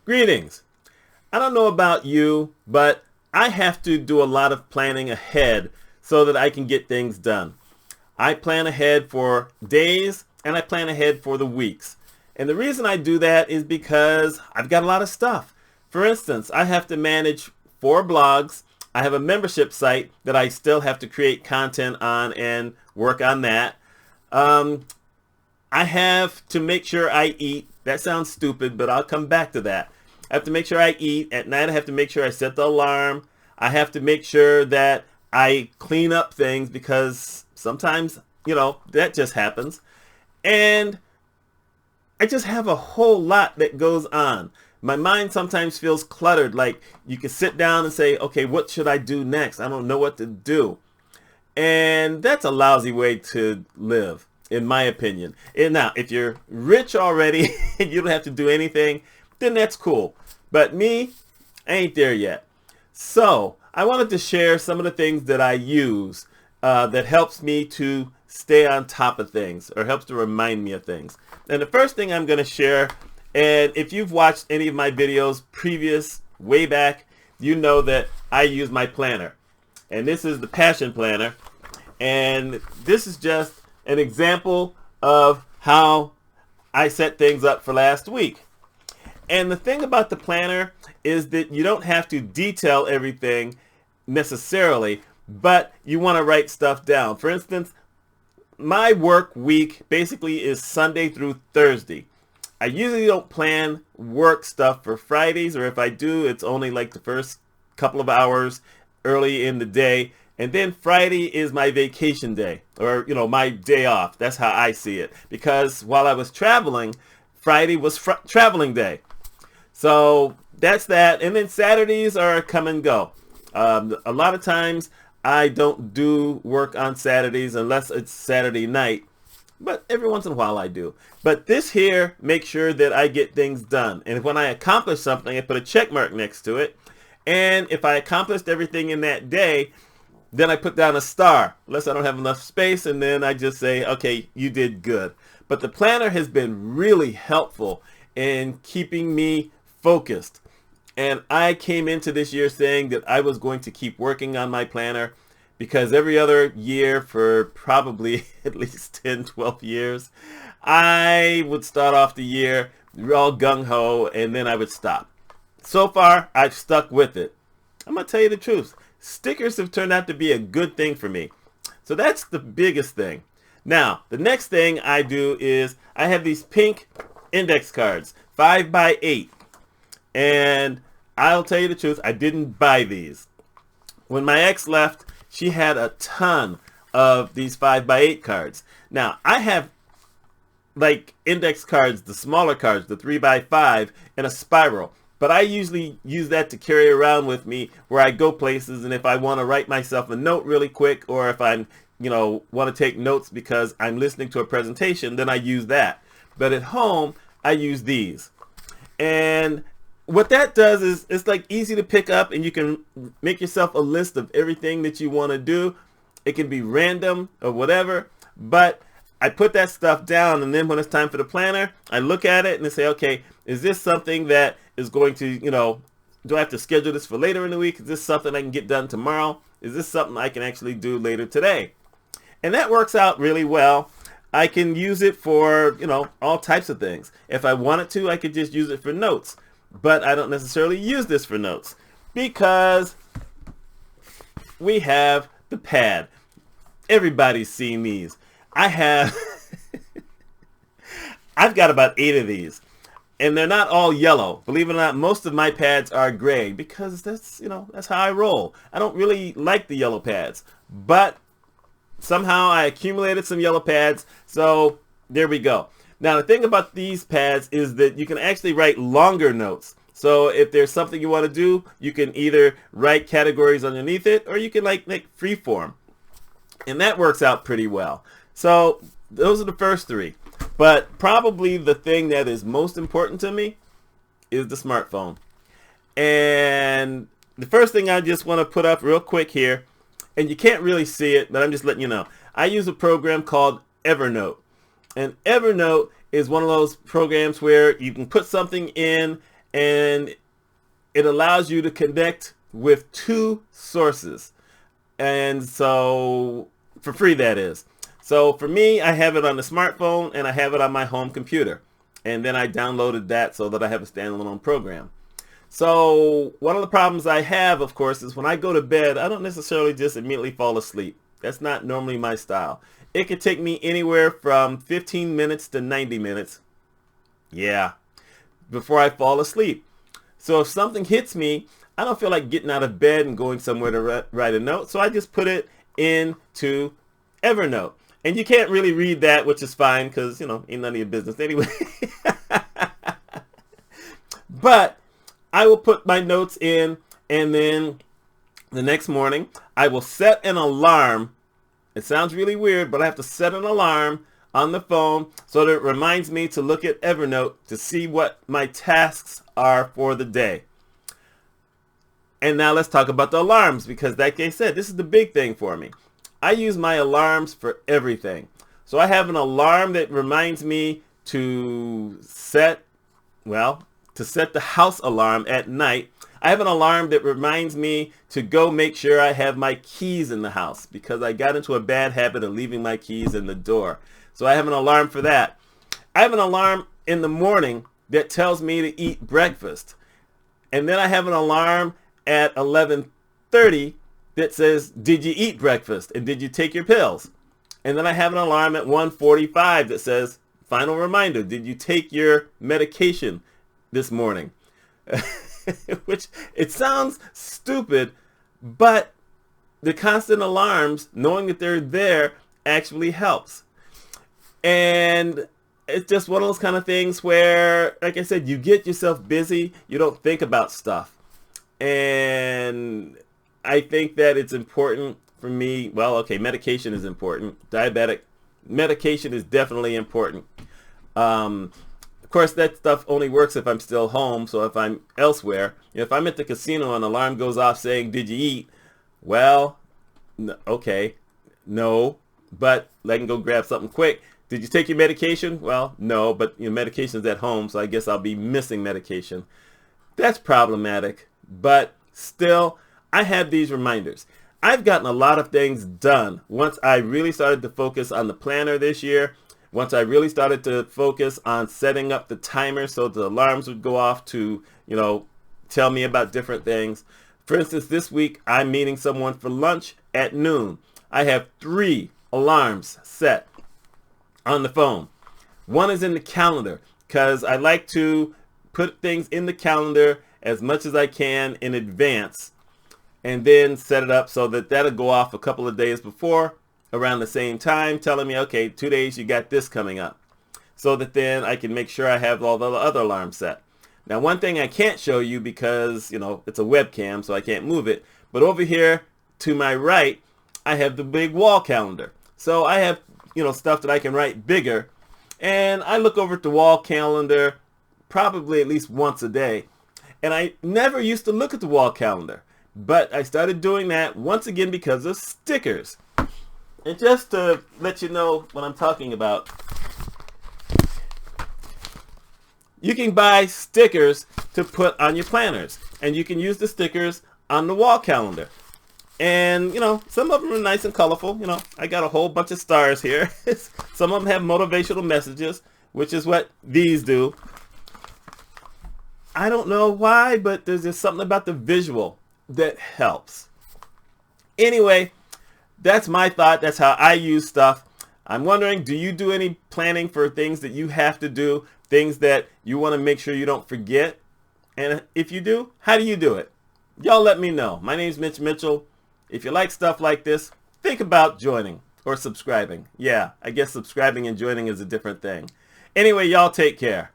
Greetings. I don't know about you, but I have to do a lot of planning ahead so that I can get things done. I plan ahead for days and I plan ahead for the weeks. And the reason I do that is because I've got a lot of stuff. For instance, I have to manage 4 blogs. I have a membership site that I still have to create content on and work on that. I have to make sure I eat. That sounds stupid, but I'll come back to that. I have to make sure I eat. At night, I have to make sure I set the alarm. I have to make sure that I clean up things because sometimes, that just happens. And I just have a whole lot that goes on. My mind sometimes feels cluttered, like you can sit down and say, okay, what should I do next? I don't know what to do. And that's a lousy way to live, in my opinion. And now, if you're rich already and you don't have to do anything, then that's cool. But me, I ain't there yet. So I wanted to share some of the things that I use that helps me to stay on top of things or helps to remind me of things. And the first thing I'm going to share, and if you've watched any of my videos previous, way back, you know that I use my planner. And this is the Passion Planner. And this is just an example of how I set things up for last week. And the thing about the planner is that you don't have to detail everything necessarily, but you want to write stuff down. For instance, my work week basically is Sunday through Thursday. I usually don't plan work stuff for Fridays, or if I do, it's only like the first couple of hours early in the day. And then Friday is my vacation day, or, my day off. That's how I see it. Because while I was traveling, Friday was traveling day. So that's that. And then Saturdays are come and go. A lot of times I don't do work on Saturdays unless it's Saturday night. But every once in a while I do. But this here makes sure that I get things done. And when I accomplish something, I put a check mark next to it. And if I accomplished everything in that day, then I put down a star, unless I don't have enough space, and then I just say, okay, you did good. But the planner has been really helpful in keeping me focused. And I came into this year saying that I was going to keep working on my planner because every other year for probably at least 10, 12 years, I would start off the year all gung-ho, and then I would stop. So far, I've stuck with it. I'm going to tell you the truth. Stickers have turned out to be a good thing for me. So that's the biggest thing. Now, the next thing I do is I have these pink index cards, 5x8. And I'll tell you the truth, I didn't buy these. When my ex left, she had a ton of these 5x8 cards. Now, I have like index cards, the smaller cards, the 3x5, and a spiral. But I usually use that to carry around with me where I go places, and if I want to write myself a note really quick, or if I'm, want to take notes because I'm listening to a presentation, then I use that. But at home, I use these. And what that does is it's like easy to pick up, and you can make yourself a list of everything that you want to do. It can be random or whatever, but I put that stuff down, and then when it's time for the planner, I look at it and I say, okay, is this something that is going to, do I have to schedule this for later in the week? Is this something I can get done tomorrow? Is this something I can actually do later today? And that works out really well. I can use it for, all types of things. If I wanted to, I could just use it for notes. But I don't necessarily use this for notes because we have the pad. Everybody's seen these. I've got about 8 of these. And they're not all yellow. Believe it or not, most of my pads are gray because that's how I roll. I don't really like the yellow pads. But somehow I accumulated some yellow pads, so there we go. Now, the thing about these pads is that you can actually write longer notes. So if there's something you want to do, you can either write categories underneath it, or you can make free form. And that works out pretty well. So those are the first 3. But probably the thing that is most important to me is the smartphone. And the first thing I just want to put up real quick here, and you can't really see it, but I'm just letting you know. I use a program called Evernote. And Evernote is one of those programs where you can put something in and it allows you to connect with 2 sources. And so, for free that is. So for me, I have it on the smartphone and I have it on my home computer. And then I downloaded that so that I have a standalone program. So one of the problems I have, of course, is when I go to bed, I don't necessarily just immediately fall asleep. That's not normally my style. It could take me anywhere from 15 minutes to 90 minutes. Yeah, before I fall asleep. So if something hits me, I don't feel like getting out of bed and going somewhere to write a note. So I just put it into Evernote. And you can't really read that, which is fine because, you know, ain't none of your business anyway. But I will put my notes in, and then the next morning I will set an alarm. It sounds really weird, but I have to set an alarm on the phone so that it reminds me to look at Evernote to see what my tasks are for the day. And now let's talk about the alarms, because like I said, this is the big thing for me. I use my alarms for everything. So I have an alarm that reminds me to set the house alarm at night. I have an alarm that reminds me to go make sure I have my keys in the house, because I got into a bad habit of leaving my keys in the door. So I have an alarm for that. I have an alarm in the morning that tells me to eat breakfast. And then I have an alarm at 11:30 that says, did you eat breakfast and did you take your pills? And then I have an alarm at 1:45 that says, final reminder, did you take your medication this morning? Which, it sounds stupid, but the constant alarms, knowing that they're there, actually helps. And it's just one of those kind of things where, like I said, you get yourself busy, you don't think about stuff. And I think that it's important for me. Well, okay, medication is important. Diabetic medication is definitely important. Of course, that stuff only works if I'm still home. So if I'm elsewhere, if I'm at the casino and an alarm goes off saying, did you eat? Well, okay, no, but I can go grab something quick. Did you take your medication? Well, no, but your medication's at home, so I guess I'll be missing medication. That's problematic, but still, I have these reminders. I've gotten a lot of things done once I really started to focus on the planner this year. Once I really started to focus on setting up the timer so the alarms would go off to, tell me about different things. For instance, this week I'm meeting someone for lunch at noon. I have 3 alarms set on the phone. One is in the calendar because I like to put things in the calendar as much as I can in advance and then set it up so that that'll go off a couple of days before around the same time, telling me, okay, 2 days you got this coming up, so that then I can make sure I have all the other alarms set. Now, one thing I can't show you because, it's a webcam, so I can't move it, but over here to my right, I have the big wall calendar. So I have, stuff that I can write bigger, and I look over at the wall calendar probably at least once a day. And I never used to look at the wall calendar, but I started doing that once again because of stickers. And just to let you know what I'm talking about, you can buy stickers to put on your planners, and you can use the stickers on the wall calendar. And, some of them are nice and colorful. I got a whole bunch of stars here. Some of them have motivational messages, which is what these do. I don't know why, but there's just something about the visual that helps. Anyway, that's my thought. That's how I use stuff. I'm wondering, do you do any planning for things that you have to do, things that you want to make sure you don't forget? And if you do, how do you do it? Y'all let me know. My name's Mitch Mitchell. If you like stuff like this, think about joining or subscribing. Yeah, I guess subscribing and joining is a different thing. Anyway, y'all take care.